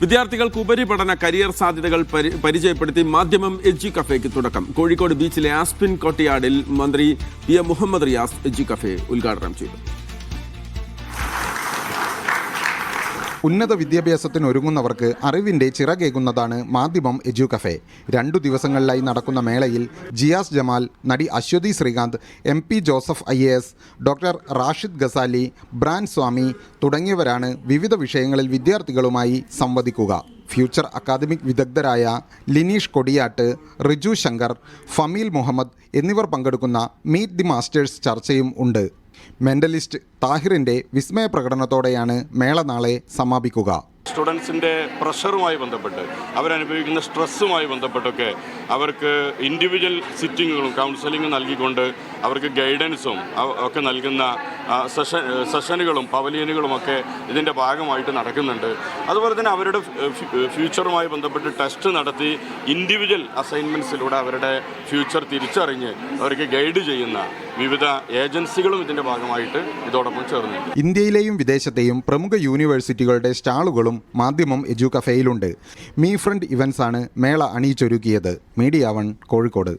വിദ്യാർത്ഥികൾക്ക് ഉപരിപഠന കരിയർ സാധ്യതകൾ പരിചയപ്പെടുത്തി മാധ്യമം എഡ്യു കഫേക്ക് തുടക്കം. കോഴിക്കോട് ബീച്ചിലെ ആസ്പിൻ കോർട്ട്യാർഡിൽ മന്ത്രി P M Muhammad Riyas edu cafe ഉദ്ഘാടനം ചെയ്തു. ഉന്നത വിദ്യാഭ്യാസത്തിന് ഒരുങ്ങുന്നവർക്ക് അറിവിൻ്റെ ചിറകേകുന്നതാണ് മാധ്യമം എഡ്യു കഫേ. 2 ദിവസങ്ങളിലായി നടക്കുന്ന മേളയിൽ ജിയാസ് ജമാൽ, നടി Aswathy Sreekanth, MP Joseph IAS, doctor Rashid Ghazali, ബ്രാൻ സ്വാമി തുടങ്ങിയവരാണ് വിവിധ വിഷയങ്ങളിൽ വിദ്യാർത്ഥികളുമായി സംവദിക്കുക. ഫ്യൂച്ചർ അക്കാദമിക് വിദഗ്ധരായ ലിനീഷ് കൊടിയാട്ട്, റിജു ശങ്കർ, ഫമീൽ മുഹമ്മദ് എന്നിവർ പങ്കെടുക്കുന്ന മീറ്റ് ദി മാസ്റ്റേഴ്സ് ചർച്ചയും ഉണ്ട്. മെൻ്റലിസ്റ്റ് താഹിറിൻ്റെ വിസ്മയ പ്രകടനത്തോടെയാണ് മേള നാളെ സമാപിക്കുക. സ്റ്റുഡൻസിൻ്റെ പ്രഷറുമായി ബന്ധപ്പെട്ട് അവരനുഭവിക്കുന്ന സ്ട്രെസ്സുമായി ബന്ധപ്പെട്ടൊക്കെ അവർക്ക് ഇൻഡിവിജ്വൽ സിറ്റിങ്ങുകളും കൗൺസിലിങ്ങും നൽകിക്കൊണ്ട് അവർക്ക് ഗൈഡൻസും ഒക്കെ നൽകുന്ന സെഷനുകളും പവലിയനുകളുമൊക്കെ ഇതിൻ്റെ ഭാഗമായിട്ട് നടക്കുന്നുണ്ട്. അതുപോലെ തന്നെ അവരുടെ ഫ്യൂച്ചറുമായി ബന്ധപ്പെട്ട് ടെസ്റ്റ് നടത്തി ഇൻഡിവിജ്വൽ അസൈൻമെൻറ്റ്സിലൂടെ അവരുടെ ഫ്യൂച്ചർ തിരിച്ചറിഞ്ഞ് അവർക്ക് ഗൈഡ് ചെയ്യുന്ന വിവിധ ഏജൻസികളും ഇതിൻ്റെ ഭാഗമായിട്ട് ഇതോടൊപ്പം ചേർന്നു. ഇന്ത്യയിലെയും വിദേശത്തെയും പ്രമുഖ യൂണിവേഴ്സിറ്റികളുടെ സ്റ്റാളുകളും മാധ്യമം എഡ്യു കഫേയിലുണ്ട്. മീ ഫ്രണ്ട് ഇവൻസാണ് മേള അണിയിച്ചൊരുക്കിയത്. മീഡിയ 1 കോഴിക്കോട്.